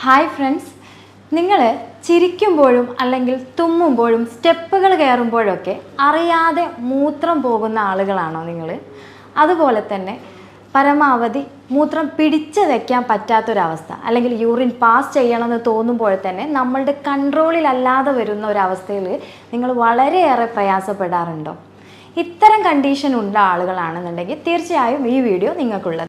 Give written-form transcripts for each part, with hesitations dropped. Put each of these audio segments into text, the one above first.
Hi friends, നിങ്ങൾ ചിരിക്കുമ്പോഴും അല്ലെങ്കിൽ തുമ്മുമ്പോഴും സ്റ്റെപ്പുകൾ കയറുമ്പോഴൊക്കെ അറിയാതെ മൂത്രം പോകുന്ന ആളുകളാണോ നിങ്ങൾ? അതുപോലെ തന്നെ പരമാവധി മൂത്രം പിടിച്ച് വയ്ക്കാൻ പറ്റാത്തൊരവസ്ഥ അല്ലെങ്കിൽ യൂറിൻ പാസ് ചെയ്യണമെന്ന് തോന്നുമ്പോൾ തന്നെ നമ്മളുടെ കൺട്രോളിലല്ലാതെ വരുന്ന ഒരവസ്ഥയിൽ നിങ്ങൾ വളരെയേറെ പ്രയാസപ്പെടാറുണ്ടോ? ഇത്തരം കണ്ടീഷൻ ഉള്ള ആളുകളാണെന്നുണ്ടെങ്കിൽ തീർച്ചയായും ഈ വീഡിയോ നിങ്ങൾക്കുള്ളത്.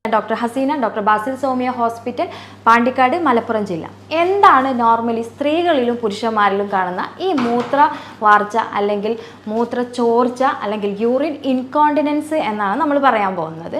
Doctor Hasina, doctor Basil സോമിയ hospital, Pandikkad, Malappuram ജില്ല. എന്താണ് നോർമലി സ്ത്രീകളിലും പുരുഷന്മാരിലും കാണുന്ന ഈ മൂത്ര വാർച്ച അല്ലെങ്കിൽ മൂത്ര ചോർച്ച അല്ലെങ്കിൽ യൂറിൻ ഇൻകോണ്ടിനൻസ് എന്നാണ് നമ്മൾ പറയാൻ പോകുന്നത്.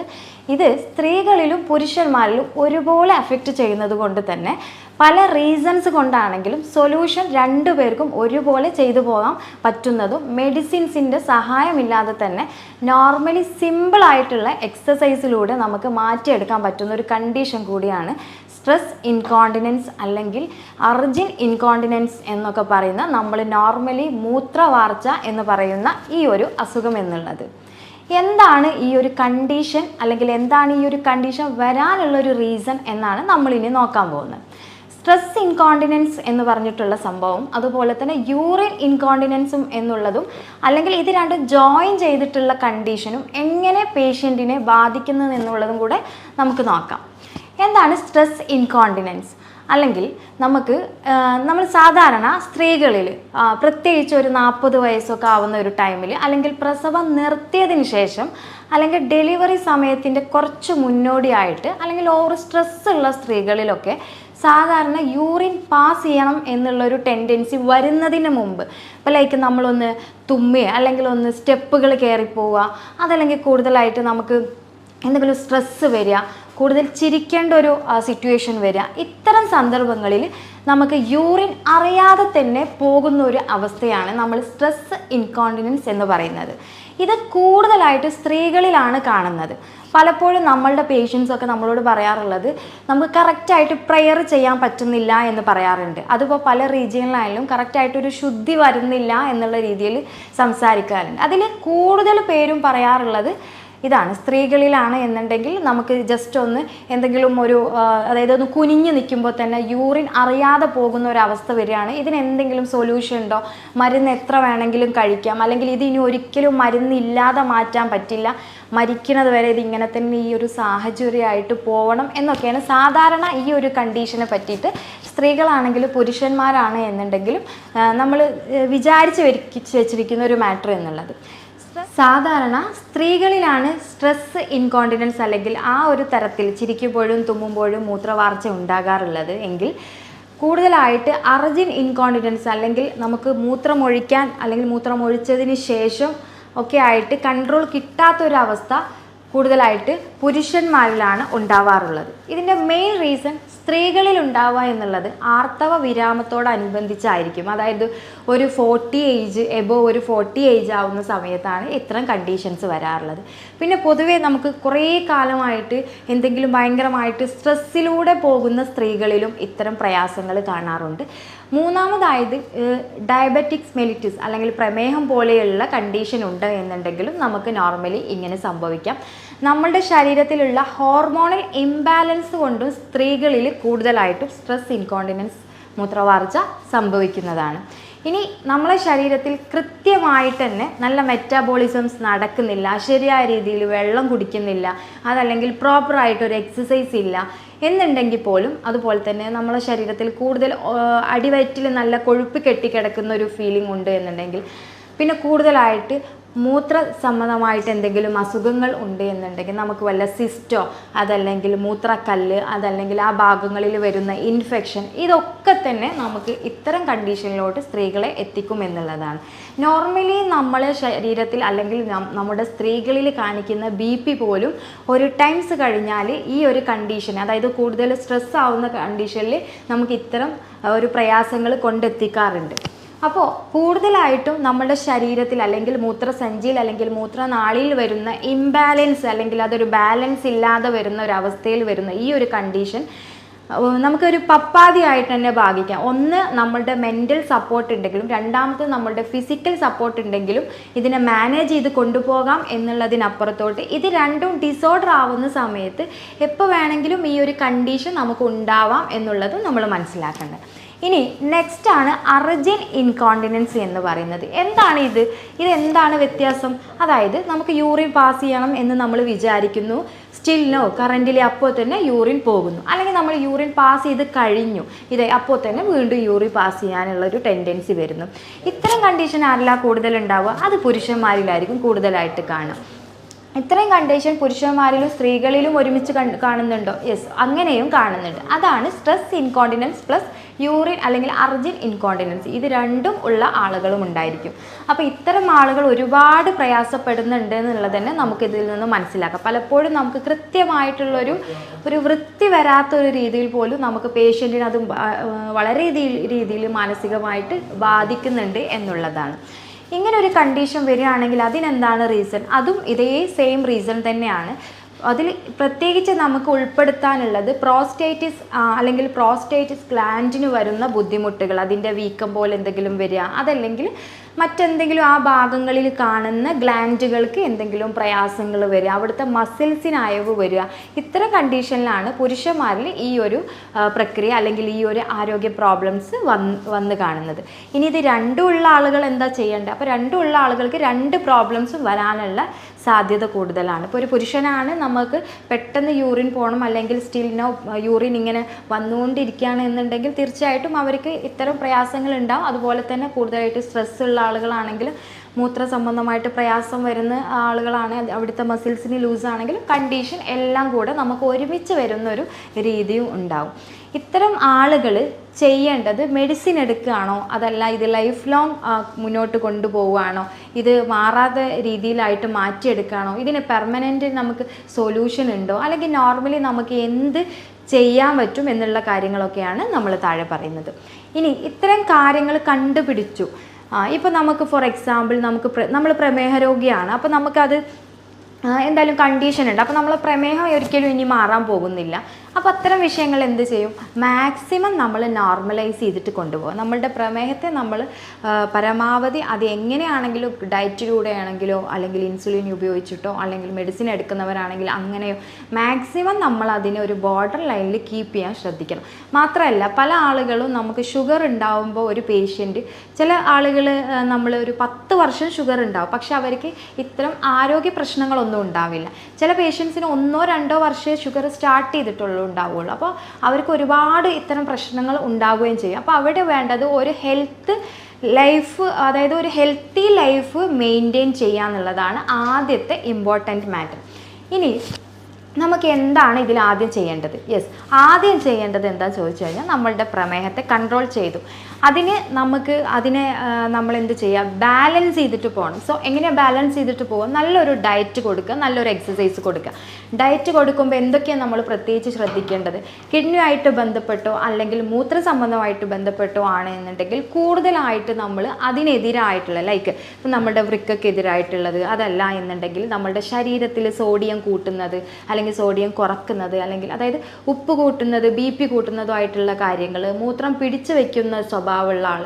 ഇത് സ്ത്രീകളിലും പുരുഷന്മാരിലും ഒരുപോലെ അഫക്റ്റ് ചെയ്യുന്നത് കൊണ്ട് തന്നെ പല റീസൺസ് കൊണ്ടാണെങ്കിലും സൊല്യൂഷൻ രണ്ടുപേർക്കും ഒരുപോലെ ചെയ്തു പോകാൻ പറ്റുന്നതും മെഡിസിൻസിൻ്റെ സഹായമില്ലാതെ തന്നെ നോർമലി സിമ്പിളായിട്ടുള്ള എക്സസൈസിലൂടെ നമുക്ക് മാറ്റിയെടുക്കാൻ പറ്റുന്ന ഒരു കണ്ടീഷൻ കൂടിയാണ് സ്ട്രെസ് ഇൻകോണ്ടിനൻസ് അല്ലെങ്കിൽ അർജിൻ ഇൻകോണ്ടിനൻസ് എന്നൊക്കെ പറയുന്ന നമ്മൾ നോർമലി മൂത്രവാർച്ച എന്ന് പറയുന്ന ഈ ഒരു അസുഖം എന്നുള്ളത്. എന്താണ് ഈ ഒരു കണ്ടീഷൻ അല്ലെങ്കിൽ എന്താണ് ഈ ഒരു കണ്ടീഷൻ വരാനുള്ളൊരു റീസൺ എന്നാണ് നമ്മളിനി നോക്കാൻ പോകുന്നത്. സ്ട്രെസ് ഇൻകോണ്ടിനൻസ് എന്ന് പറഞ്ഞിട്ടുള്ള സംഭവം, അതുപോലെ തന്നെ യൂറിൻ ഇൻകോണ്ടിനൻസും എന്നുള്ളതും അല്ലെങ്കിൽ ഇത് രണ്ടും ജോയിൻ ചെയ്തിട്ടുള്ള കണ്ടീഷനും എങ്ങനെ പേഷ്യൻറ്റിനെ ബാധിക്കുന്നു എന്നുള്ളതും കൂടെ നമുക്ക് നോക്കാം. എന്താണ് സ്ട്രെസ് ഇൻകോണ്ടിനൻസ്? അല്ലെങ്കിൽ നമ്മൾ സാധാരണ സ്ത്രീകളിൽ പ്രത്യേകിച്ച് ഒരു 40 വയസ്സൊക്കെ ആവുന്ന ഒരു ടൈമിൽ അല്ലെങ്കിൽ പ്രസവം നിർത്തിയതിന് ശേഷം അല്ലെങ്കിൽ ഡെലിവറി സമയത്തിൻ്റെ കുറച്ച് മുന്നോടിയായിട്ട് അല്ലെങ്കിൽ ഓവർ സ്ട്രെസ് ഉള്ള സ്ത്രീകളിലൊക്കെ സാധാരണ യൂറിൻ പാസ് ചെയ്യണം എന്നുള്ളൊരു ടെൻഡൻസി വരുന്നതിന് മുമ്പ്, ഇപ്പോൾ ലൈക്ക് നമ്മളൊന്ന് തുമ്മുക അല്ലെങ്കിൽ ഒന്ന് സ്റ്റെപ്പുകൾ കയറിപ്പോവുക, അതല്ലെങ്കിൽ കൂടുതലായിട്ട് നമുക്ക് എന്തെങ്കിലും സ്ട്രെസ്സ് വരിക, കൂടുതൽ ചിരിക്കേണ്ട ഒരു സിറ്റുവേഷൻ വരിക, ഇത്തരം സന്ദർഭങ്ങളിൽ നമുക്ക് യൂറിൻ അറിയാതെ തന്നെ പോകുന്ന ഒരു അവസ്ഥയാണ് നമ്മൾ സ്ട്രെസ് ഇൻകോണ്ടിനൻസ് എന്ന് പറയുന്നത്. ഇത് കൂടുതലായിട്ട് സ്ത്രീകളിലാണ് കാണുന്നത്. പലപ്പോഴും നമ്മളുടെ പേഷ്യൻസൊക്കെ നമ്മളോട് പറയാറുള്ളത് നമുക്ക് കറക്റ്റായിട്ട് പ്രെയർ ചെയ്യാൻ പറ്റുന്നില്ല എന്ന് പറയാറുണ്ട്. അതിപ്പോൾ പല റീജിയനിലായാലും കറക്റ്റായിട്ടൊരു ശുദ്ധി വരുന്നില്ല എന്നുള്ള രീതിയിൽ സംസാരിക്കാറുണ്ട്. അതിൽ കൂടുതൽ പേരും പറയാറുള്ളത് ഇതാണ്, സ്ത്രീകളിലാണ് എന്നുണ്ടെങ്കിൽ നമുക്ക് ജസ്റ്റ് ഒന്ന് എന്തെങ്കിലും ഒരു അതായത് ഒന്ന് കുനിഞ്ഞ് നിൽക്കുമ്പോൾ തന്നെ യൂറിൻ അറിയാതെ പോകുന്ന ഒരവസ്ഥ വരികയാണ്. ഇതിന് എന്തെങ്കിലും സൊല്യൂഷൻ ഉണ്ടോ? മരുന്ന് എത്ര വേണമെങ്കിലും കഴിക്കാം, അല്ലെങ്കിൽ ഇതിനി ഒരിക്കലും മരുന്നില്ലാതെ മാറ്റാൻ പറ്റില്ല, മരിക്കുന്നത് വരെ ഇതിങ്ങനെ തന്നെ ഈ ഒരു സാഹചര്യമായിട്ട് പോകണം എന്നൊക്കെയാണ് സാധാരണ ഈ ഒരു കണ്ടീഷനെ പറ്റിയിട്ട് സ്ത്രീകളാണെങ്കിലും പുരുഷന്മാരാണ് എന്നുണ്ടെങ്കിലും നമ്മൾ വിചാരിച്ച് വെച്ചിരിക്കുന്ന ഒരു മാറ്റർ എന്നുള്ളത്. സാധാരണ സ്ത്രീകളിലാണ് സ്ട്രെസ് ഇൻകോണ്ടിനൻസ് അല്ലെങ്കിൽ ആ ഒരു തരത്തിൽ ചിരിക്കുമ്പോഴും തുമ്മുമ്പോഴും മൂത്രവാർച്ച ഉണ്ടാകാറുള്ളത് എങ്കിൽ കൂടുതലായിട്ട് അർജിൻ ഇൻകോണ്ടിനൻസ് അല്ലെങ്കിൽ നമുക്ക് മൂത്രമൊഴിക്കാൻ അല്ലെങ്കിൽ മൂത്രമൊഴിച്ചതിന് ശേഷം ഒക്കെ ആയിട്ട് കൺട്രോൾ കിട്ടാത്തൊരവസ്ഥ കൂടുതലായിട്ട് പുരുഷന്മാരിലാണ് ഉണ്ടാവാറുള്ളത്. ഇതിൻ്റെ മെയിൻ റീസൺ സ്ത്രീകളിൽ ഉണ്ടാവുക എന്നുള്ളത് ആർത്തവ വിരാമത്തോടനുബന്ധിച്ചായിരിക്കും. അതായത് ഒരു 40 ഏജ് എബോവ് ഒരു 40 ഏജ് ആവുന്ന സമയത്താണ് ഇത്തരം കണ്ടീഷൻസ് വരാറുള്ളത്. പിന്നെ പൊതുവേ നമുക്ക് കുറേ കാലമായിട്ട് എന്തെങ്കിലും ഭയങ്കരമായിട്ട് സ്ട്രെസ്സിലൂടെ പോകുന്ന സ്ത്രീകളിലും ഇത്തരം പ്രയാസങ്ങൾ കാണാറുണ്ട്. മൂന്നാമതായത് ഡയബറ്റിക്സ് മെലിറ്റിസ് അല്ലെങ്കിൽ പ്രമേഹം പോലെയുള്ള കണ്ടീഷൻ ഉണ്ട് എന്നുണ്ടെങ്കിലും നമുക്ക് നോർമലി ഇങ്ങനെ സംഭവിക്കാം. നമ്മളുടെ ശരീരത്തിലുള്ള ഹോർമോണൽ ഇംബാലൻസ് കൊണ്ടും സ്ത്രീകളിൽ കൂടുതലായിട്ടും സ്ട്രെസ് ഇൻകോണ്ടിനൻസ് മൂത്രവാർച്ച സംഭവിക്കുന്നതാണ്. ഇനി നമ്മളെ ശരീരത്തിൽ കൃത്യമായിട്ട് തന്നെ നല്ല മെറ്റാബോളിസംസ് നടക്കുന്നില്ല, ശരിയായ രീതിയിൽ വെള്ളം കുടിക്കുന്നില്ല, അതല്ലെങ്കിൽ പ്രോപ്പറായിട്ടൊരു എക്സസൈസ് ഇല്ല എന്നുണ്ടെങ്കിൽ പോലും, അതുപോലെ തന്നെ നമ്മളെ ശരീരത്തിൽ കൂടുതൽ അടിവയറ്റിൽ നല്ല കൊഴുപ്പ് കെട്ടിക്കിടക്കുന്ന ഒരു ഫീലിംഗ് ഉണ്ട് എന്നുണ്ടെങ്കിൽ, പിന്നെ കൂടുതലായിട്ട് മൂത്ര സംബന്ധമായിട്ട് എന്തെങ്കിലും അസുഖങ്ങൾ ഉണ്ട് എന്നുണ്ടെങ്കിൽ നമുക്ക് വല്ല സിസ്റ്റോ അതല്ലെങ്കിൽ മൂത്രക്കല്ല് അതല്ലെങ്കിൽ ആ ഭാഗങ്ങളിൽ വരുന്ന ഇൻഫെക്ഷൻ, ഇതൊക്കെ തന്നെ നമുക്ക് ഇത്തരം കണ്ടീഷനിലോട്ട് സ്ത്രീകളെ എത്തിക്കും എന്നുള്ളതാണ്. നോർമലി നമ്മളെ ശരീരത്തിൽ അല്ലെങ്കിൽ നമ്മുടെ സ്ത്രീകളിൽ കാണിക്കുന്ന BP പോലും ഒരു ടൈംസ് കഴിഞ്ഞാൽ ഈ ഒരു കണ്ടീഷൻ, അതായത് കൂടുതൽ സ്ട്രെസ് ആവുന്ന കണ്ടീഷനിൽ നമുക്ക് ഇത്തരം ഒരു പ്രയാസങ്ങൾ കൊണ്ടെത്തിക്കാറുണ്ട്. അപ്പോൾ കൂടുതലായിട്ടും നമ്മുടെ ശരീരത്തിൽ അല്ലെങ്കിൽ മൂത്രസഞ്ചിയിൽ അല്ലെങ്കിൽ മൂത്രനാളിയിൽ വരുന്ന ഇംബാലൻസ് അല്ലെങ്കിൽ അതൊരു ബാലൻസ് ഇല്ലാതെ വരുന്ന ഒരു അവസ്ഥയിൽ വരുന്ന ഈ ഒരു കണ്ടീഷൻ നമുക്കൊരു പപ്പാതിയായിട്ട് തന്നെ ഭാഗിക്കാം. ഒന്ന് നമ്മളുടെ മെൻ്റൽ സപ്പോർട്ട് ഉണ്ടെങ്കിലും, രണ്ടാമത് നമ്മളുടെ ഫിസിക്കൽ സപ്പോർട്ട് ഉണ്ടെങ്കിലും ഇതിനെ മാനേജ് ചെയ്ത് കൊണ്ടുപോകാം എന്നുള്ളതിനപ്പുറത്തോട്ട് ഇത് രണ്ടും ഡിസോർഡർ ആവുന്ന സമയത്ത് എപ്പോൾ വേണമെങ്കിലും ഈ ഒരു കണ്ടീഷൻ നമുക്ക് ഉണ്ടാവാം എന്നുള്ളതും നമ്മൾ മനസ്സിലാക്കേണ്ടത്. ഇനി നെക്സ്റ്റ് ആണ് അർജൻ ഇൻകോണ്ടിനൻസി എന്ന് പറയുന്നത്. എന്താണ് ഇത്? ഇതെന്താണ് വ്യത്യാസം? അതായത് നമുക്ക് യൂറിൻ പാസ് ചെയ്യണം എന്ന് നമ്മൾ വിചാരിക്കുന്നു, സ്റ്റിൽ നോ, കറൻ്റിലി അപ്പോൾ തന്നെ യൂറിൻ പോകുന്നു. അല്ലെങ്കിൽ നമ്മൾ യൂറിൻ പാസ് ചെയ്ത് കഴിഞ്ഞു, ഇതേ അപ്പോൾ തന്നെ വീണ്ടും യൂറിൻ പാസ് ചെയ്യാനുള്ളൊരു ടെൻഡൻസി വരുന്നു. ഇത്തരം കണ്ടീഷൻ ആരെല്ലാം കൂടുതൽ ഉണ്ടാവുക? അത് പുരുഷന്മാരിലായിരിക്കും കൂടുതലായിട്ട് കാണുക. ഇത്രയും കണ്ടീഷൻ പുരുഷന്മാരിലും സ്ത്രീകളിലും ഒരുമിച്ച് കാണുന്നുണ്ടോ? യെസ്, അങ്ങനെയും കാണുന്നുണ്ട്. അതാണ് സ്ട്രെസ് ഇൻകോണ്ടിനൻസ് പ്ലസ് യൂറിൻ അല്ലെങ്കിൽ അർജൻ ഇൻകോണ്ടിനൻസി. ഇത് രണ്ടും ഉള്ള ആളുകളും ഉണ്ടായിരിക്കും. അപ്പോൾ ഇത്തരം ആളുകൾ ഒരുപാട് പ്രയാസപ്പെടുന്നുണ്ട് എന്നുള്ളത് തന്നെ നമുക്കിതിൽ നിന്ന് മനസ്സിലാക്കാം. പലപ്പോഴും നമുക്ക് കൃത്യമായിട്ടുള്ളൊരു വൃത്തി വരാത്തൊരു രീതിയിൽ പോലും നമുക്ക് പേഷ്യൻറ്റിന് അത് വളരെ രീതിയിൽ മാനസികമായിട്ട് ബാധിക്കുന്നുണ്ട് എന്നുള്ളതാണ്. ഇങ്ങനെ ഒരു കണ്ടീഷൻ വരികയാണെങ്കിൽ അതിനെന്താണ് റീസൺ? അതും ഇതേ സെയിം റീസൺ തന്നെയാണ്. അതിൽ പ്രത്യേകിച്ച് നമുക്ക് ഉൾപ്പെടുത്താനുള്ളത് പ്രോസ്റ്റേറ്റിസ് അല്ലെങ്കിൽ പ്രോസ്റ്റേറ്റിസ് ഗ്ലാൻഡിന് വരുന്ന ബുദ്ധിമുട്ടുകൾ, അതിൻ്റെ വീക്കം പോലെ എന്തെങ്കിലും വരിക, അതല്ലെങ്കിൽ മറ്റെന്തെങ്കിലും ആ ഭാഗങ്ങളിൽ കാണുന്ന ഗ്ലാൻഡുകൾക്ക് എന്തെങ്കിലും പ്രയാസങ്ങൾ വരിക, അവിടുത്തെ മസിൽസിന് അയവ് വരിക. ഇത്തരം കണ്ടീഷനിലാണ് പുരുഷന്മാരിൽ ഈ ഒരു പ്രക്രിയ അല്ലെങ്കിൽ ഈ ഒരു ആരോഗ്യ പ്രോബ്ലംസ് വന്ന് കാണുന്നത്. ഇനി ഇത് രണ്ടും ഉള്ള ആളുകൾ എന്താ ചെയ്യേണ്ടത്? അപ്പോൾ രണ്ടും ഉള്ള ആളുകൾക്ക് രണ്ട് പ്രോബ്ലംസും വരാനുള്ള സാധ്യത കൂടുതലാണ്. ഇപ്പോൾ ഒരു പുരുഷനാണ് നമുക്ക് പെട്ടെന്ന് യൂറിൻ പോകണം അല്ലെങ്കിൽ സ്റ്റിൽ നോ യൂറിൻ ഇങ്ങനെ വന്നുകൊണ്ടിരിക്കുകയാണ് എന്നുണ്ടെങ്കിൽ തീർച്ചയായിട്ടും അവർക്ക് ഇത്തരം പ്രയാസങ്ങൾ ഉണ്ടാവും. അതുപോലെ തന്നെ കൂടുതലായിട്ട് സ്ട്രെസ് ഉള്ള ആളുകളാണെങ്കിൽ, മൂത്ര സംബന്ധമായിട്ട് പ്രയാസം വരുന്ന ആളുകളാണ്, അവിടുത്തെ മസിൽസിന് ലൂസാണെങ്കിൽ കണ്ടീഷൻ എല്ലാം കൂടെ നമുക്ക് ഒരുമിച്ച് വരുന്നൊരു രീതിയും ഉണ്ടാവും. ഇത്തരം ആളുകൾ ചെയ്യേണ്ടത് മെഡിസിൻ എടുക്കുകയാണോ, അതല്ല ഇത് ലൈഫ് ലോങ് മുന്നോട്ട് കൊണ്ടുപോവുകയാണോ, ഇത് മാറാത്ത രീതിയിലായിട്ട് മാറ്റിയെടുക്കുകയാണോ, ഇതിന് പെർമനൻ്റ് നമുക്ക് സൊല്യൂഷൻ ഉണ്ടോ, അല്ലെങ്കിൽ നോർമലി നമുക്ക് എന്ത് ചെയ്യാൻ പറ്റും എന്നുള്ള കാര്യങ്ങളൊക്കെയാണ് നമ്മൾ താഴെ പറയുന്നത്. ഇനി ഇത്തരം കാര്യങ്ങൾ കണ്ടുപിടിച്ചു, ഇപ്പോൾ നമുക്ക് ഫോർ എക്സാമ്പിൾ നമ്മൾ പ്രമേഹ രോഗിയാണ്, അപ്പോൾ നമുക്കത് എന്തായാലും കണ്ടീഷൻ ഉണ്ട്, അപ്പോൾ നമ്മൾ പ്രമേഹം ഒരിക്കലും ഇനി മാറാൻ പോകുന്നില്ല. അപ്പോൾ അത്തരം വിഷയങ്ങൾ എന്ത് ചെയ്യും? മാക്സിമം നമ്മൾ നോർമലൈസ് ചെയ്തിട്ട് കൊണ്ടുപോകും. നമ്മളുടെ പ്രമേഹത്തെ നമ്മൾ പരമാവധി അത് എങ്ങനെയാണെങ്കിലും ഡയറ്റിലൂടെ ആണെങ്കിലോ അല്ലെങ്കിൽ ഇൻസുലിൻ ഉപയോഗിച്ചിട്ടോ അല്ലെങ്കിൽ മെഡിസിൻ എടുക്കുന്നവരാണെങ്കിൽ അങ്ങനെയോ മാക്സിമം നമ്മൾ അതിനെ ഒരു ബോർഡർ ലൈനിൽ കീപ്പ് ചെയ്യാൻ ശ്രദ്ധിക്കണം. മാത്രമല്ല പല ആളുകളും നമുക്ക് ഷുഗർ ഉണ്ടാവുമ്പോൾ ഒരു പേഷ്യൻറ്റ്, ചില ആളുകൾ നമ്മൾ ഒരു 10 വർഷം ഷുഗർ ഉണ്ടാവും, പക്ഷെ അവർക്ക് ഇത്തരം ആരോഗ്യ പ്രശ്നങ്ങളൊന്നും ഉണ്ടാവില്ല. ചില പേഷ്യൻസിന് 1-2 വർഷമേ ഷുഗർ സ്റ്റാർട്ട് ചെയ്തിട്ടുള്ളൂ ഉണ്ടാവുകയുള്ളൂ. അപ്പോൾ അവർക്ക് ഒരുപാട് ഇത്തരം പ്രശ്നങ്ങൾ ഉണ്ടാവുകയും ചെയ്യും. അപ്പോൾ അവിടെ വേണ്ടത് ഒരു ഹെൽത്ത് ലൈഫ്, അതായത് ഒരു ഹെൽത്തി ലൈഫ് മെയിൻറ്റെയിൻ ചെയ്യുക എന്നുള്ളതാണ് ആദ്യത്തെ ഇമ്പോർട്ടൻറ്റ് മാറ്റർ. ഇനി നമുക്ക് എന്താണ് ഇതിൽ ആദ്യം ചെയ്യേണ്ടത്? യെസ്, ആദ്യം ചെയ്യേണ്ടത് എന്താണെന്ന് ചോദിച്ചു കഴിഞ്ഞാൽ നമ്മളുടെ പ്രമേഹത്തെ കൺട്രോൾ ചെയ്തു. അതിനെ നമ്മൾ എന്ത് ചെയ്യുക? ബാലൻസ് ചെയ്തിട്ട് പോകണം. സോ എങ്ങനെയാണ് ബാലൻസ് ചെയ്തിട്ട് പോകുക? നല്ലൊരു ഡയറ്റ് കൊടുക്കുക, നല്ലൊരു എക്സസൈസ് കൊടുക്കുക. ഡയറ്റ് കൊടുക്കുമ്പോൾ എന്തൊക്കെയാണ് നമ്മൾ പ്രത്യേകിച്ച് ശ്രദ്ധിക്കേണ്ടത്? കിഡ്നിയുമായിട്ട് ബന്ധപ്പെട്ടോ അല്ലെങ്കിൽ മൂത്ര സംബന്ധമായിട്ട് ബന്ധപ്പെട്ടോ ആണ് എന്നുണ്ടെങ്കിൽ കൂടുതലായിട്ട് നമ്മൾ അതിനെതിരായിട്ടുള്ള ലൈക്ക് ഇപ്പം നമ്മുടെ വൃക്കക്കെതിരായിട്ടുള്ളത്, അതല്ല എന്നുണ്ടെങ്കിൽ നമ്മളുടെ ശരീരത്തിൽ സോഡിയം കൂട്ടുന്നത് അല്ലെങ്കിൽ സോഡിയം കുറക്കുന്നത്, അല്ലെങ്കിൽ അതായത് ഉപ്പ് കൂട്ടുന്നത്, BP കൂട്ടുന്നതുമായിട്ടുള്ള കാര്യങ്ങൾ, മൂത്രം പിടിച്ചു വയ്ക്കുന്ന സ്വഭാവമുള്ള ആൾ,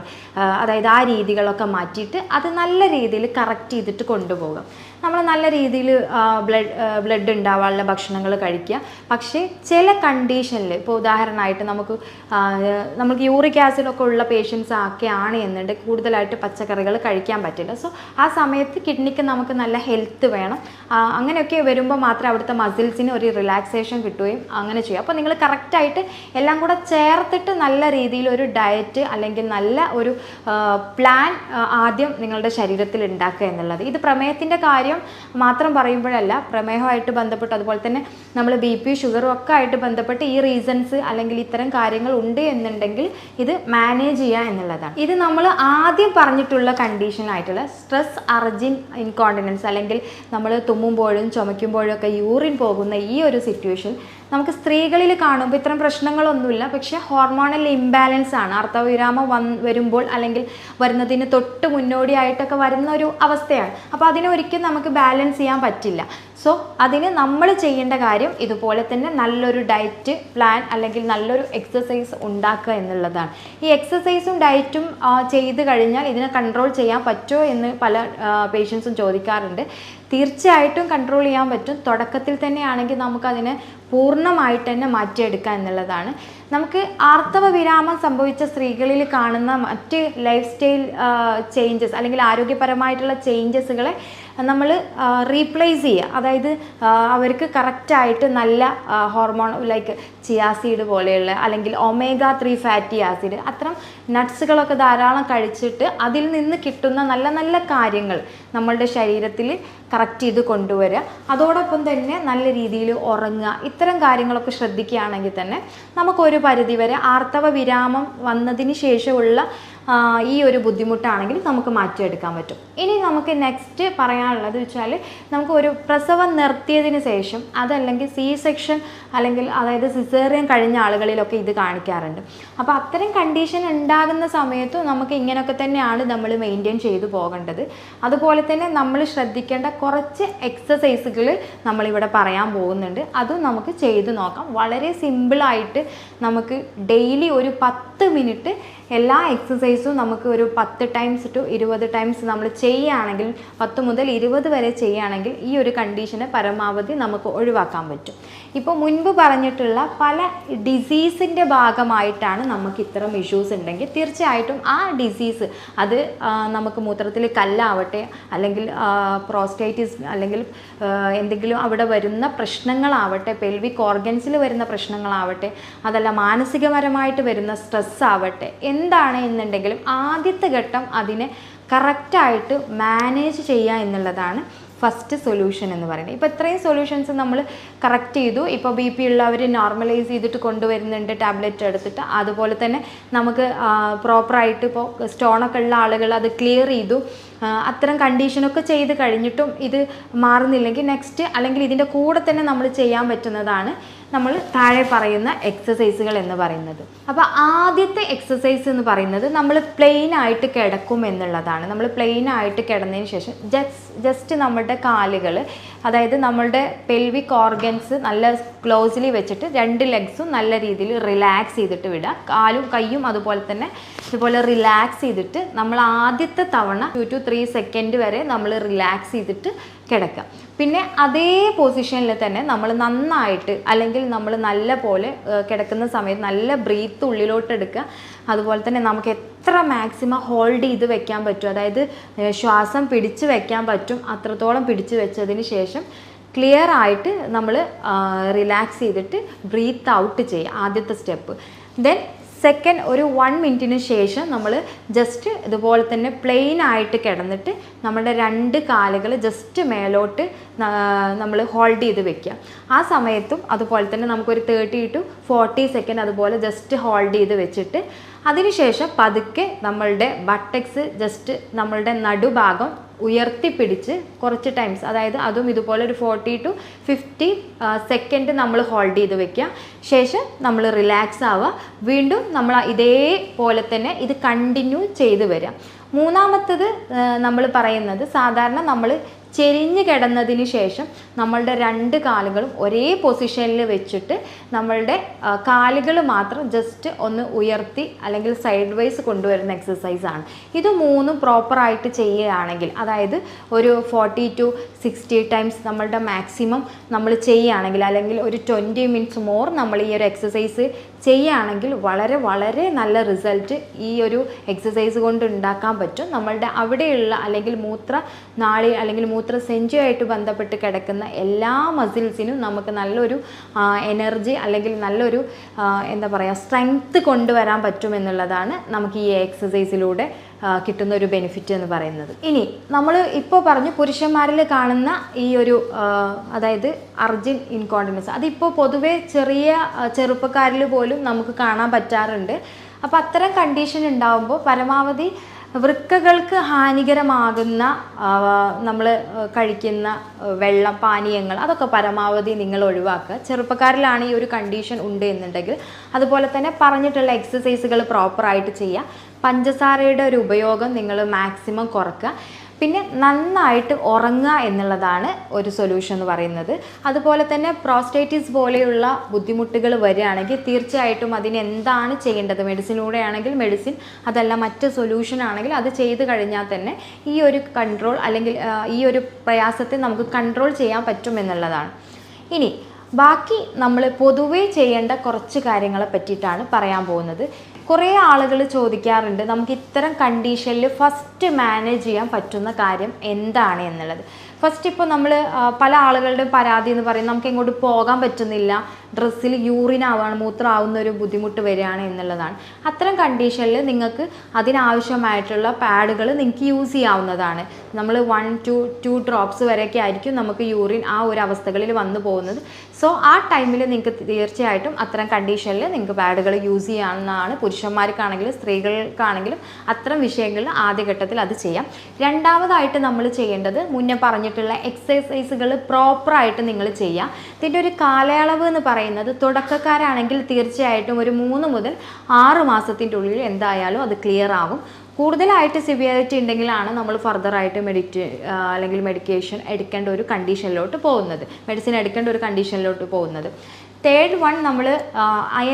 അതായത് ആ രീതികളൊക്കെ മാറ്റിയിട്ട് അത് നല്ല രീതിയിൽ കറക്റ്റ് ചെയ്തിട്ട് കൊണ്ടുപോകാം. നമ്മൾ നല്ല രീതിയിൽ ബ്ലഡ് ഉണ്ടാവാനുള്ള ഭക്ഷണങ്ങൾ കഴിക്കുക. പക്ഷേ ചില കണ്ടീഷനിൽ, ഇപ്പോൾ ഉദാഹരണമായിട്ട് നമുക്ക് യൂറിക് ആസിഡൊക്കെ ഉള്ള പേഷ്യൻസ് ഒക്കെയാണ് എന്നുണ്ടെങ്കിൽ കൂടുതലായിട്ട് പച്ചക്കറികൾ കഴിക്കാൻ പറ്റില്ല. സോ ആ സമയത്ത് കിഡ്നിക്ക് നമുക്ക് നല്ല ഹെൽത്ത് വേണം. അങ്ങനെയൊക്കെ വരുമ്പോൾ മാത്രമേ അവിടുത്തെ മസിൽസിന് ഒരു റിലാക്സേഷൻ കിട്ടുകയും അങ്ങനെ ചെയ്യും. അപ്പോൾ നിങ്ങൾ കറക്റ്റായിട്ട് എല്ലാം കൂടെ ചേർത്തിട്ട് നല്ല രീതിയിൽ ഒരു ഡയറ്റ് അല്ലെങ്കിൽ നല്ല ഒരു പ്ലാൻ ആദ്യം നിങ്ങളുടെ ശരീരത്തിൽ ഉണ്ടാക്കുക എന്നുള്ളത്. ഇത് പ്രമേഹത്തിൻ്റെ കാര്യം മാത്രം പറയുമ്പോഴല്ല, പ്രമേഹമായിട്ട് ബന്ധപ്പെട്ട് അതുപോലെ തന്നെ നമ്മൾ BP ഷുഗറും ഒക്കെ ആയിട്ട് ബന്ധപ്പെട്ട് ഈ റീസൺസ് അല്ലെങ്കിൽ ഇത്തരം കാര്യങ്ങൾ ഉണ്ട് എന്നുണ്ടെങ്കിൽ ഇത് മാനേജ് ചെയ്യുക എന്നുള്ളതാണ്. ഇത് നമ്മൾ ആദ്യം പറഞ്ഞിട്ടുള്ള കണ്ടീഷനായിട്ടുള്ള സ്ട്രെസ് അർജൻ ഇൻകോണ്ടിനൻസ് അല്ലെങ്കിൽ നമ്മൾ തുമ്മുമ്പോഴും ചുമയ്ക്കുമ്പോഴും ഒക്കെ യൂറിൻ പോകുന്ന ഈ ഒരു സിറ്റുവേഷൻ നമുക്ക് സ്ത്രീകളിൽ കാണുമ്പോൾ ഇത്തരം പ്രശ്നങ്ങളൊന്നുമില്ല. പക്ഷേ ഹോർമോണൽ ഇംബാലൻസ് ആണ്, ആർത്തവവിരാമം വരുമ്പോൾ അല്ലെങ്കിൽ വരുന്നതിന് തൊട്ട് മുന്നോടിയായിട്ടൊക്കെ വരുന്ന ഒരു അവസ്ഥയാണ്. അപ്പോൾ അതിനെ ഒരിക്കലും നമുക്ക് ബാലൻസ് ചെയ്യാൻ പറ്റില്ല. സോ അതിന് നമ്മൾ ചെയ്യേണ്ട കാര്യം ഇതുപോലെ തന്നെ നല്ലൊരു ഡയറ്റ് പ്ലാൻ അല്ലെങ്കിൽ നല്ലൊരു എക്സസൈസ് ഉണ്ടാക്കുക എന്നുള്ളതാണ്. ഈ എക്സസൈസും ഡയറ്റും ചെയ്ത് കഴിഞ്ഞാൽ ഇതിനെ കൺട്രോൾ ചെയ്യാൻ പറ്റുമോ എന്ന് പല പേഷ്യൻസും ചോദിക്കാറുണ്ട്. തീർച്ചയായിട്ടും കൺട്രോൾ ചെയ്യാൻ പറ്റും. തുടക്കത്തിൽ തന്നെയാണെങ്കിൽ നമുക്കതിനെ പൂർണ്ണമായിട്ട് തന്നെ മാറ്റിയെടുക്കുക എന്നുള്ളതാണ്. നമുക്ക് ആർത്തവ വിരാമം സംഭവിച്ച സ്ത്രീകളിൽ കാണുന്ന മറ്റ് ലൈഫ് സ്റ്റൈൽ ചേഞ്ചസ് അല്ലെങ്കിൽ ആരോഗ്യപരമായിട്ടുള്ള ചേഞ്ചസുകളെ നമ്മൾ റീപ്ലേസ് ചെയ്യുക. അതായത് അവർക്ക് കറക്റ്റായിട്ട് നല്ല ഹോർമോൺ ലൈക്ക് ചിയാ സീഡ് പോലെയുള്ള അല്ലെങ്കിൽ ഒമേഗ 3 ഫാറ്റി ആസിഡ് അത്തരം നട്ട്സുകളൊക്കെ ധാരാളം കഴിച്ചിട്ട് അതിൽ നിന്ന് കിട്ടുന്ന നല്ല നല്ല കാര്യങ്ങൾ നമ്മളുടെ ശരീരത്തിൽ കറക്റ്റ് ചെയ്ത് കൊണ്ടുവരിക. അതോടൊപ്പം തന്നെ നല്ല രീതിയിൽ ഉറങ്ങുക. ഇത്തരം കാര്യങ്ങളൊക്കെ ശ്രദ്ധിക്കുകയാണെങ്കിൽ തന്നെ നമുക്കൊരു പരിധിവരെ ആർത്തവ വിരാമം വന്നതിന് ശേഷമുള്ള ഈ ഒരു ബുദ്ധിമുട്ടാണെങ്കിൽ നമുക്ക് മാറ്റിയെടുക്കാൻ പറ്റും. ഇനി നമുക്ക് നെക്സ്റ്റ് പറയാനുള്ളത് വെച്ചാൽ നമുക്ക് ഒരു പ്രസവം നിർത്തിയതിന് ശേഷം അതല്ലെങ്കിൽ സി സെക്ഷൻ അല്ലെങ്കിൽ അതായത് സിസേറിയൻ കഴിഞ്ഞ ആളുകളിലൊക്കെ ഇത് കാണിക്കാറുണ്ട്. അപ്പോൾ അത്തരം കണ്ടീഷൻ ഉണ്ടാകുന്ന സമയത്തും നമുക്ക് ഇങ്ങനെയൊക്കെ തന്നെയാണ് നമ്മൾ മെയിൻറ്റെയിൻ ചെയ്തു പോകേണ്ടത്. അതുപോലെ തന്നെ നമ്മൾ ശ്രദ്ധിക്കേണ്ട കുറച്ച് എക്സസൈസുകൾ നമ്മളിവിടെ പറയാൻ പോകുന്നുണ്ട്. അതും നമുക്ക് ചെയ്തു നോക്കാം. വളരെ സിമ്പിളായിട്ട് നമുക്ക് ഡെയിലി ഒരു 10 മിനിറ്റ് എല്ലാ എക്സസൈസും നമുക്ക് ഒരു 10 ടൈംസ് ടു 20 ടൈംസ് നമ്മൾ ചെയ്യുകയാണെങ്കിൽ 10 മുതൽ 20 വരെ ചെയ്യുകയാണെങ്കിൽ ഈ ഒരു കണ്ടീഷനെ പരമാവധി നമുക്ക് ഒഴിവാക്കാൻ പറ്റും. ഇപ്പോൾ മുൻപ് പറഞ്ഞിട്ടുള്ള പല ഡിസീസിൻ്റെ ഭാഗമായിട്ടാണ് നമുക്ക് ഇത്തരം ഇഷ്യൂസ് ഉണ്ടെങ്കിൽ തീർച്ചയായിട്ടും ആ ഡിസീസ് അത് നമുക്ക് മൂത്രത്തിൽ കല്ലാവട്ടെ അല്ലെങ്കിൽ പ്രോസ്റ്റേറ്റിസ് അല്ലെങ്കിൽ എന്തെങ്കിലും അവിടെ വരുന്ന പ്രശ്നങ്ങളാവട്ടെ, പെൽവിക് ഓർഗൻസിൽ വരുന്ന പ്രശ്നങ്ങളാവട്ടെ, അതല്ല മാനസികപരമായിട്ട് വരുന്ന സ്ട്രെസ് ആവട്ടെ, എന്താണ് എന്നുണ്ടെങ്കിലും ആദ്യത്തെ ഘട്ടം അതിനെ കറക്റ്റായിട്ട് മാനേജ് ചെയ്യുക എന്നുള്ളതാണ് ഫസ്റ്റ് സൊല്യൂഷൻ എന്ന് പറയുന്നത്. ഇപ്പോൾ ഇത്രയും സൊല്യൂഷൻസ് നമ്മൾ കറക്റ്റ് ചെയ്തു. ഇപ്പോൾ BP ഉള്ളവർ നോർമലൈസ് ചെയ്തിട്ട് കൊണ്ടുവരുന്നുണ്ട് ടാബ്ലറ്റ് എടുത്തിട്ട്. അതുപോലെ തന്നെ നമുക്ക് പ്രോപ്പറായിട്ട് ഇപ്പോൾ സ്റ്റോണൊക്കെ ഉള്ള ആളുകൾ അത് ക്ലിയർ ചെയ്തു. അത്തരം കണ്ടീഷനൊക്കെ ചെയ്ത് കഴിഞ്ഞിട്ടും ഇത് മാറുന്നില്ലെങ്കിൽ നെക്സ്റ്റ് അല്ലെങ്കിൽ ഇതിൻ്റെ കൂടെ തന്നെ നമ്മൾ ചെയ്യാൻ പറ്റുന്നതാണ് നമ്മൾ താഴെ പറയുന്ന എക്സസൈസുകൾ എന്ന് പറയുന്നത്. അപ്പോൾ ആദ്യത്തെ എക്സസൈസ് എന്ന് പറയുന്നത് നമ്മൾ പ്ലെയിൻ ആയിട്ട് കിടക്കും എന്നുള്ളതാണ്. നമ്മൾ പ്ലെയിൻ ആയിട്ട് കിടന്നതിന് ശേഷം ജസ്റ്റ് നമ്മളുടെ കാലുകൾ, അതായത് നമ്മളുടെ പെൽവിക് ഓർഗൻസ് നല്ല ക്ലോസ്ലി വെച്ചിട്ട് 2 ലെഗ്സും നല്ല രീതിയിൽ റിലാക്സ് ചെയ്തിട്ട് വിടുക. കാലും കൈയും അതുപോലെ തന്നെ ഇതുപോലെ റിലാക്സ് ചെയ്തിട്ട് നമ്മൾ ആദ്യത്തെ തവണ 2 to 3 സെക്കൻഡ് വരെ നമ്മൾ റിലാക്സ് ചെയ്തിട്ട് കിടക്കുക. പിന്നെ അതേ പൊസിഷനിൽ തന്നെ നമ്മൾ നന്നായിട്ട് അല്ലെങ്കിൽ നമ്മൾ നല്ല പോലെ കിടക്കുന്ന സമയത്ത് നല്ല ബ്രീത്ത് ഉള്ളിലോട്ട് എടുക്കുക. അതുപോലെ തന്നെ നമുക്ക് എത്ര മാക്സിമം ഹോൾഡ് ചെയ്ത് വെക്കാൻ പറ്റും, അതായത് ശ്വാസം പിടിച്ച് വെക്കാൻ പറ്റും അത്രത്തോളം പിടിച്ച് വെച്ചതിന് ശേഷം ക്ലിയർ ആയിട്ട് നമ്മൾ റിലാക്സ് ചെയ്തിട്ട് ബ്രീത്ത് ഔട്ട് ചെയ്യുക, ആദ്യത്തെ സ്റ്റെപ്പ്. ദെൻ സെക്കൻഡ് ഒരു 1 മിനിറ്റിന് ശേഷം നമ്മൾ ജസ്റ്റ് ഇതുപോലെ തന്നെ പ്ലെയിൻ ആയിട്ട് കിടന്നിട്ട് നമ്മുടെ 2 കാലുകൾ ജസ്റ്റ് മേലോട്ട് നമ്മൾ ഹോൾഡ് ചെയ്ത് വെക്കുക. ആ സമയത്തും അതുപോലെ തന്നെ നമുക്കൊരു 30 to 40 സെക്കൻഡ് അതുപോലെ ജസ്റ്റ് ഹോൾഡ് ചെയ്ത് വെച്ചിട്ട് അതിനുശേഷം പതുക്കെ നമ്മളുടെ ബട്ടക്സ് ജസ്റ്റ് നമ്മളുടെ നടുഭാഗം ഉയർത്തിപ്പിടിച്ച് കുറച്ച് ടൈംസ്, അതായത് അതും ഇതുപോലെ ഒരു 40 to 50 സെക്കൻഡ് നമ്മൾ ഹോൾഡ് ചെയ്ത് വെക്കുക. ശേഷം നമ്മൾ റിലാക്സ് ആവുക. വീണ്ടും നമ്മൾ ഇതേപോലെ തന്നെ ഇത് കണ്ടിന്യൂ ചെയ്ത് വരിക. മൂന്നാമത്തത് നമ്മൾ പറയുന്നത് സാധാരണ നമ്മൾ ചെരിഞ്ഞ് കിടന്നതിന് ശേഷം നമ്മളുടെ 2 കാലുകളും ഒരേ പൊസിഷനിൽ വെച്ചിട്ട് നമ്മളുടെ കാലുകൾ മാത്രം ജസ്റ്റ് ഒന്ന് ഉയർത്തി അല്ലെങ്കിൽ സൈഡ് വൈസ് കൊണ്ടുവരുന്ന എക്സസൈസാണ്. ഇത് 3 പ്രോപ്പറായിട്ട് ചെയ്യുകയാണെങ്കിൽ, അതായത് ഒരു 40 to 60 ടൈംസ് നമ്മളുടെ മാക്സിമം നമ്മൾ ചെയ്യുകയാണെങ്കിൽ അല്ലെങ്കിൽ ഒരു 20 മിനിറ്റ്സ് മോർ നമ്മൾ ഈ ഒരു എക്സസൈസ് ചെയ്യുകയാണെങ്കിൽ വളരെ വളരെ നല്ല റിസൾട്ട് ഈ ഒരു എക്സസൈസ് കൊണ്ട് ഉണ്ടാക്കാൻ പറ്റും. നമ്മളുടെ അവിടെയുള്ള അല്ലെങ്കിൽ മൂത്രനാളി അല്ലെങ്കിൽ മൂത്രസഞ്ചിയുമായിട്ട് ബന്ധപ്പെട്ട് കിടക്കുന്ന എല്ലാ മസിൽസിനും നമുക്ക് നല്ലൊരു എനർജി അല്ലെങ്കിൽ നല്ലൊരു എന്താ പറയുക സ്ട്രെങ്ത് കൊണ്ടുവരാൻ പറ്റുമെന്നുള്ളതാണ് നമുക്ക് ഈ എക്സസൈസിലൂടെ കിട്ടുന്ന ഒരു ബെനിഫിറ്റ് എന്ന് പറയുന്നത്. ഇനി നമ്മൾ ഇപ്പോൾ പറഞ്ഞു പുരുഷന്മാരിൽ കാണുന്ന ഈ ഒരു അതായത് അർജിൻ ഇൻകോണ്ടിനൻസ്, അതിപ്പോൾ പൊതുവേ ചെറുപ്പക്കാരിൽ പോലും നമുക്ക് കാണാൻ പറ്റാറുണ്ട്. അപ്പോൾ അത്തരം കണ്ടീഷൻ ഉണ്ടാകുമ്പോൾ പരമാവധി വൃക്കകൾക്ക് ഹാനികരമാകുന്ന നമ്മൾ കഴിക്കുന്ന വെള്ളം, പാനീയങ്ങൾ അതൊക്കെ പരമാവധി നിങ്ങൾ ഒഴിവാക്കുക. ചെറുപ്പക്കാരിലാണ് ഈ ഒരു കണ്ടീഷൻ ഉണ്ട് എന്നുണ്ടെങ്കിൽ അതുപോലെ തന്നെ പറഞ്ഞിട്ടുള്ള എക്സസൈസുകൾ പ്രോപ്പറായിട്ട് ചെയ്യുക. പഞ്ചസാരയുടെ ഒരു ഉപയോഗം നിങ്ങൾ മാക്സിമം കുറക്കുക. പിന്നെ നന്നായിട്ട് ഉറങ്ങുക എന്നുള്ളതാണ് ഒരു സൊല്യൂഷൻ എന്ന് പറയുന്നത്. അതുപോലെ തന്നെ പ്രോസ്റ്റേറ്റിസ് പോലെയുള്ള ബുദ്ധിമുട്ടുകൾ വരികയാണെങ്കിൽ തീർച്ചയായിട്ടും അതിന് എന്താണ് ചെയ്യേണ്ടത്, മെഡിസിനിലൂടെ ആണെങ്കിൽ മെഡിസിൻ, അതല്ല മറ്റ് സൊല്യൂഷൻ ആണെങ്കിൽ അത് ചെയ്ത് കഴിഞ്ഞാൽ തന്നെ ഈ ഒരു കൺട്രോൾ അല്ലെങ്കിൽ ഈ ഒരു പ്രയാസത്തെ നമുക്ക് കൺട്രോൾ ചെയ്യാൻ പറ്റും എന്നുള്ളതാണ്. ഇനി ബാക്കി നമ്മൾ പൊതുവേ ചെയ്യേണ്ട കുറച്ച് കാര്യങ്ങളെ പറ്റിയിട്ടാണ് പറയാൻ പോകുന്നത്. കുറേ ആളുകൾ ചോദിക്കാറുണ്ട് നമുക്ക് ഇത്തരം കണ്ടീഷനിൽ ഫസ്റ്റ് മാനേജ് ചെയ്യാൻ പറ്റുന്ന കാര്യം എന്താണ് എന്നുള്ളത്. ഫസ്റ്റ് ഇപ്പോൾ നമ്മൾ പല ആളുകളുടെയും പരാതി എന്ന് പറയുന്നത് നമുക്ക് എങ്ങോട്ട് പോകാൻ പറ്റുന്നില്ല, ഡ്രസ്സിൽ യൂറിനാവാണ്, മൂത്രമാവുന്ന ഒരു ബുദ്ധിമുട്ട് വരികയാണ് എന്നുള്ളതാണ്. അത്തരം കണ്ടീഷനിൽ നിങ്ങൾക്ക് അതിനാവശ്യമായിട്ടുള്ള പാഡുകൾ നിങ്ങൾക്ക് യൂസ് ചെയ്യാവുന്നതാണ്. നമ്മൾ 1 to 2 ഡ്രോപ്സ് വരെയൊക്കെ ആയിരിക്കും നമുക്ക് യൂറിൻ ആ ഒരു അവസ്ഥകളിൽ വന്നു പോകുന്നത്. സോ ആ ടൈമിൽ നിങ്ങൾക്ക് തീർച്ചയായിട്ടും അത്തരം കണ്ടീഷനിൽ നിങ്ങൾക്ക് പാഡുകൾ യൂസ് ചെയ്യാവുന്നതാണ്. പുരുഷന്മാർക്കാണെങ്കിലും സ്ത്രീകൾക്കാണെങ്കിലും അത്തരം വിഷയങ്ങളിൽ ആദ്യഘട്ടത്തിൽ അത് ചെയ്യാം. രണ്ടാമതായിട്ട് നമ്മൾ ചെയ്യേണ്ടത് മുന്നേ പറഞ്ഞിട്ടുള്ള എക്സസൈസുകൾ പ്രോപ്പറായിട്ട് നിങ്ങൾ ചെയ്യുക. ഇതിൻ്റെ ഒരു കാലയളവ് എന്ന് പറയുന്നത് തുടക്കക്കാരാണെങ്കിൽ തീർച്ചയായിട്ടും ഒരു 3 മുതൽ 6 മാസത്തിൻ്റെ ഉള്ളിൽ എന്തായാലും അത് ക്ലിയർ ആകും. കൂടുതലായിട്ട് സിവിയറിറ്റി ഉണ്ടെങ്കിലാണ് നമ്മൾ ഫർദറായിട്ട് അല്ലെങ്കിൽ മെഡിക്കേഷൻ എടുക്കേണ്ട ഒരു കണ്ടീഷനിലോട്ട് പോകുന്നത്, മെഡിസിൻ എടുക്കേണ്ട ഒരു കണ്ടീഷനിലോട്ട് പോകുന്നത്. തേർഡ് വൺ നമ്മൾ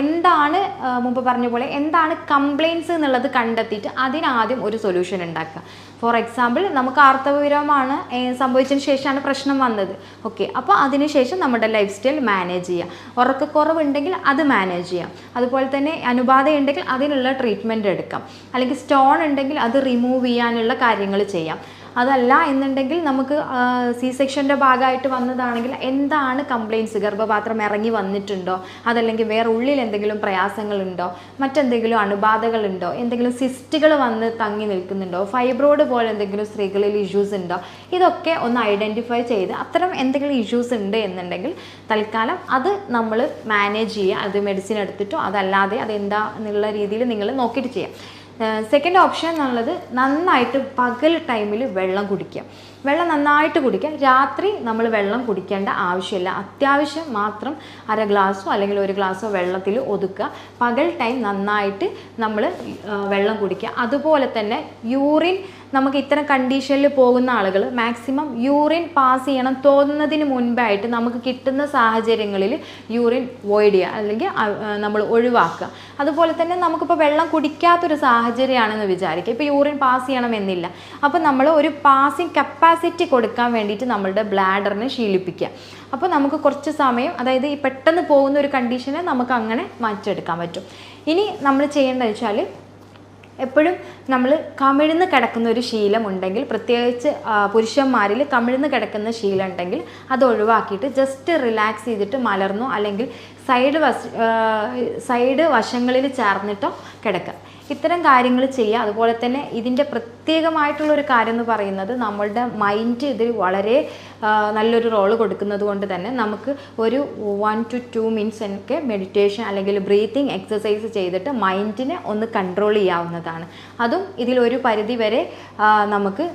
എന്താണ് മുമ്പ് പറഞ്ഞ പോലെ എന്താണ് കംപ്ലയിൻസ് എന്നുള്ളത് കണ്ടെത്തിയിട്ട് അതിനാദ്യം ഒരു സൊല്യൂഷൻ ഉണ്ടാക്കുക. ഫോർ എക്സാമ്പിൾ നമുക്ക് ആർത്തവവിരമാണ് സംഭവിച്ചതിന് ശേഷമാണ് പ്രശ്നം വന്നത്. ഓക്കെ, അപ്പോൾ അതിനുശേഷം നമ്മുടെ ലൈഫ് സ്റ്റൈൽ മാനേജ് ചെയ്യുക. ഉറക്കക്കുറവുണ്ടെങ്കിൽ അത് മാനേജ് ചെയ്യാം. അതുപോലെ തന്നെ അണുബാധ ഉണ്ടെങ്കിൽ അതിനുള്ള ട്രീറ്റ്മെൻറ്റ് എടുക്കാം. അല്ലെങ്കിൽ സ്റ്റോൺ ഉണ്ടെങ്കിൽ അത് റിമൂവ് ചെയ്യാനുള്ള കാര്യങ്ങൾ ചെയ്യാം. അതല്ല എന്നുണ്ടെങ്കിൽ നമുക്ക് സി സെക്ഷൻ്റെ ഭാഗമായിട്ട് വന്നതാണെങ്കിൽ എന്താണ് കംപ്ലയിൻസ്, ഗർഭപാത്രം ഇറങ്ങി വന്നിട്ടുണ്ടോ, അതല്ലെങ്കിൽ വേറെ ഉള്ളിൽ എന്തെങ്കിലും പ്രയാസങ്ങളുണ്ടോ, മറ്റെന്തെങ്കിലും അണുബാധകളുണ്ടോ, എന്തെങ്കിലും സിസ്റ്റുകൾ വന്ന് തങ്ങി നിൽക്കുന്നുണ്ടോ, ഫൈബ്രോയിഡ് പോലെ എന്തെങ്കിലും സ്ത്രീകളിൽ ഇഷ്യൂസ് ഉണ്ടോ, ഇതൊക്കെ ഒന്ന് ഐഡൻറ്റിഫൈ ചെയ്ത് അത്തരം എന്തെങ്കിലും ഇഷ്യൂസ് ഉണ്ട് എന്നുണ്ടെങ്കിൽ തൽക്കാലം അത് നമ്മൾ മാനേജ് ചെയ്യുക. അത് മെഡിസിൻ എടുത്തിട്ടോ അതല്ലാതെ അതെന്താ എന്നുള്ള രീതിയിൽ നിങ്ങൾ നോക്കിയിട്ട് ചെയ്യാം. സെക്കൻഡ് ഓപ്ഷൻ എന്നുള്ളത് നന്നായിട്ട് പകൽ ടൈമിൽ വെള്ളം കുടിക്കുക. വെള്ളം നന്നായിട്ട് കുടിക്കുക. രാത്രി നമ്മൾ വെള്ളം കുടിക്കേണ്ട ആവശ്യമില്ല. അത്യാവശ്യം മാത്രം 1/2 ഗ്ലാസ്സോ അല്ലെങ്കിൽ 1 ഗ്ലാസ്സോ വെള്ളത്തിൽ ഒതുക്കുക. പകൽ ടൈം നന്നായിട്ട് നമ്മൾ വെള്ളം കുടിക്കുക. അതുപോലെ തന്നെ യൂറിൻ, നമുക്ക് ഇത്തരം കണ്ടീഷനിൽ പോകുന്ന ആളുകൾ മാക്സിമം യൂറിൻ പാസ് ചെയ്യണം തോന്നുന്നതിന് മുൻപായിട്ട് നമുക്ക് കിട്ടുന്ന സാഹചര്യങ്ങളിൽ യൂറിൻ വോയിഡ് ചെയ്യുക അല്ലെങ്കിൽ നമ്മൾ ഒഴിവാക്കുക. അതുപോലെ തന്നെ നമുക്കിപ്പോൾ വെള്ളം കുടിക്കാത്തൊരു സാഹചര്യമാണെന്ന് വിചാരിക്കുക, ഇപ്പോൾ യൂറിൻ പാസ് ചെയ്യണമെന്നില്ല. അപ്പോൾ നമ്മൾ ഒരു പാസിങ് കപ്പാസിറ്റി കൊടുക്കാൻ വേണ്ടിയിട്ട് നമ്മളുടെ ബ്ലാഡറിനെ ശീലിപ്പിക്കുക. അപ്പോൾ നമുക്ക് കുറച്ച് സമയം, അതായത് ഈ പെട്ടെന്ന് പോകുന്ന ഒരു കണ്ടീഷനെ നമുക്ക് അങ്ങനെ മാറ്റിയെടുക്കാൻ പറ്റും. ഇനി നമ്മൾ ചെയ്യേണ്ടത് വെച്ചാൽ എപ്പോഴും നമ്മൾ കമിഴ്ന്ന് കിടക്കുന്ന ഒരു ശീലം ഉണ്ടെങ്കിൽ, പ്രത്യേകിച്ച് പുരുഷന്മാരിൽ കമിഴ്ന്ന് കിടക്കുന്ന ശീലം ഉണ്ടെങ്കിൽ അത് ഒഴിവാക്കിയിട്ട് ജസ്റ്റ് റിലാക്സ് ചെയ്തിട്ട് മലർന്നോ അല്ലെങ്കിൽ സൈഡ് വശങ്ങളിൽ ചേർന്നിട്ടോ കിടക്കുക. ഇത്തരം കാര്യങ്ങൾ ചെയ്യുക. അതുപോലെ തന്നെ ഇതിൻ്റെ പ്രത്യേകമായിട്ടുള്ളൊരു കാര്യം എന്ന് പറയുന്നത് നമ്മളുടെ മൈൻഡ് ഇതിൽ വളരെ നല്ലൊരു റോള് കൊടുക്കുന്നത് കൊണ്ട് തന്നെ നമുക്ക് ഒരു 1 to 2 മിനിറ്റ്സ് ഒക്കെ മെഡിറ്റേഷൻ അല്ലെങ്കിൽ ബ്രീത്തിങ് എക്സസൈസ് ചെയ്തിട്ട് മൈൻഡിനെ ഒന്ന് കൺട്രോൾ ചെയ്യാവുന്നതാണ്. അതും ഇതിലൊരു പരിധി വരെ നമുക്ക്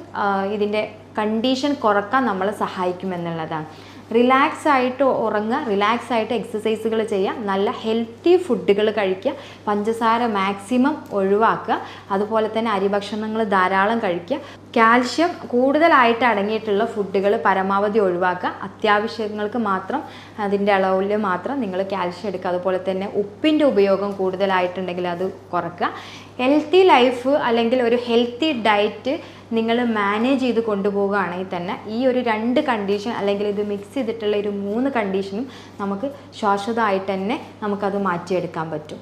ഇതിൻ്റെ കണ്ടീഷൻ കുറക്കാൻ നമ്മളെ സഹായിക്കുമെന്നുള്ളതാണ്. റിലാക്സ് ആയിട്ട് ഉറങ്ങുക, റിലാക്സ് ആയിട്ട് എക്സസൈസുകൾ ചെയ്യുക, നല്ല ഹെൽത്തി ഫുഡുകൾ കഴിക്കുക, പഞ്ചസാര മാക്സിമം ഒഴിവാക്കുക, അതുപോലെ തന്നെ അരിഭക്ഷണങ്ങൾ ധാരാളം കഴിക്കുക, കാൽഷ്യം കൂടുതലായിട്ട് അടങ്ങിയിട്ടുള്ള ഫുഡുകൾ പരമാവധി ഒഴിവാക്കുക, അത്യാവശ്യങ്ങൾക്ക് മാത്രം അതിൻ്റെ അളവിൽ മാത്രം നിങ്ങൾ കാൽഷ്യം എടുക്കുക. അതുപോലെ തന്നെ ഉപ്പിൻ്റെ ഉപയോഗം കൂടുതലായിട്ടുണ്ടെങ്കിൽ അത് കുറയ്ക്കുക. ഹെൽത്തി ലൈഫ് അല്ലെങ്കിൽ ഒരു ഹെൽത്തി ഡയറ്റ് നിങ്ങൾ മാനേജ് ചെയ്ത് കൊണ്ടുപോകുകയാണെങ്കിൽ തന്നെ ഈ ഒരു 2 കണ്ടീഷൻ അല്ലെങ്കിൽ ഇത് മിക്സ് ചെയ്തിട്ടുള്ള ഒരു 3 കണ്ടീഷനും നമുക്ക് ശാശ്വതമായിട്ട് തന്നെ നമുക്കത് മാറ്റിയെടുക്കാൻ പറ്റും.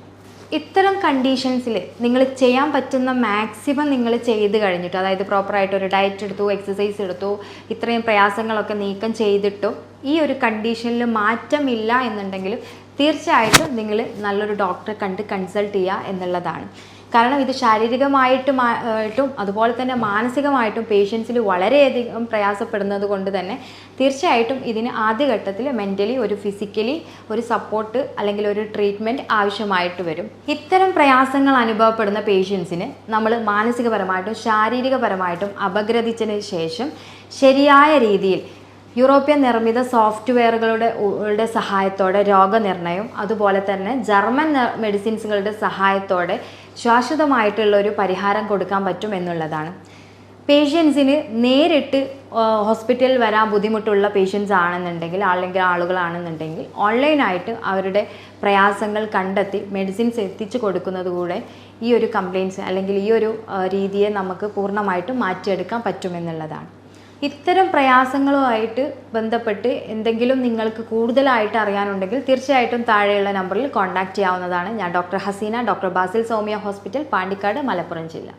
ഇത്തരം കണ്ടീഷൻസിൽ നിങ്ങൾ ചെയ്യാൻ പറ്റുന്ന മാക്സിമം നിങ്ങൾ ചെയ്ത് കഴിഞ്ഞിട്ട്, അതായത് പ്രോപ്പറായിട്ട് ഒരു ഡയറ്റ് എടുത്തു, എക്സസൈസ് എടുത്തു, ഇത്രയും പ്രയാസങ്ങളൊക്കെ നീക്കം ചെയ്തിട്ടോ ഈ ഒരു കണ്ടീഷനിൽ മാറ്റമില്ല എന്നുണ്ടെങ്കിൽ തീർച്ചയായിട്ടും നിങ്ങൾ നല്ലൊരു ഡോക്ടറെ കണ്ട് കൺസൾട്ട് ചെയ്യുക എന്നുള്ളതാണ്. കാരണം ഇത് ശാരീരികമായിട്ടും അതുപോലെ തന്നെ മാനസികമായിട്ടും പേഷ്യൻസിൽ വളരെയധികം പ്രയാസപ്പെടുന്നത് കൊണ്ട് തന്നെ തീർച്ചയായിട്ടും ഇതിന് ആദ്യഘട്ടത്തിൽ മെൻ്റലി ഒരു ഫിസിക്കലി ഒരു സപ്പോർട്ട് അല്ലെങ്കിൽ ഒരു ട്രീറ്റ്മെൻറ്റ് ആവശ്യമായിട്ട് വരും. ഇത്തരം പ്രയാസങ്ങൾ അനുഭവപ്പെടുന്ന പേഷ്യൻസിന് നമ്മൾ മാനസികപരമായിട്ടും ശാരീരികപരമായിട്ടും അപഗ്രഥിച്ചതിന് ശേഷം ശരിയായ രീതിയിൽ യൂറോപ്യൻ നിർമ്മിത സോഫ്റ്റ്വെയറുകളുടെ സഹായത്തോടെ രോഗനിർണയം, അതുപോലെ തന്നെ ജർമ്മൻ മെഡിസിൻസുകളുടെ സഹായത്തോടെ ശാശ്വതമായിട്ടുള്ള ഒരു പരിഹാരം കൊടുക്കാൻ പറ്റും എന്നുള്ളതാണ്. പേഷ്യൻസിന് നേരിട്ട് ഹോസ്പിറ്റലിൽ വരാൻ ബുദ്ധിമുട്ടുള്ള പേഷ്യൻസ് ആണെന്നുണ്ടെങ്കിൽ അല്ലെങ്കിൽ ആളുകളാണെന്നുണ്ടെങ്കിൽ ഓൺലൈനായിട്ട് അവരുടെ പ്രയാസങ്ങൾ കണ്ടെത്തി മെഡിസിൻസ് എത്തിച്ചു കൊടുക്കുന്നത് കൂടെ ഈ ഒരു കംപ്ലയിൻറ്റ്സ് അല്ലെങ്കിൽ ഈ ഒരു രീതിയെ നമുക്ക് പൂർണ്ണമായിട്ടും മാറ്റിയെടുക്കാൻ പറ്റുമെന്നുള്ളതാണ്. ഇത്തരം പ്രയാസങ്ങളുമായിട്ട് ബന്ധപ്പെട്ട് എന്തെങ്കിലും നിങ്ങൾക്ക് കൂടുതലായിട്ട് അറിയാനുണ്ടെങ്കിൽ തീർച്ചയായിട്ടും താഴെയുള്ള നമ്പറിൽ കോൺടാക്റ്റ് ചെയ്യാവുന്നതാണ്. ഞാൻ doctor Hasina, doctor Basil Soumya hospital, Pandikkad, Malappuram ജില്ല.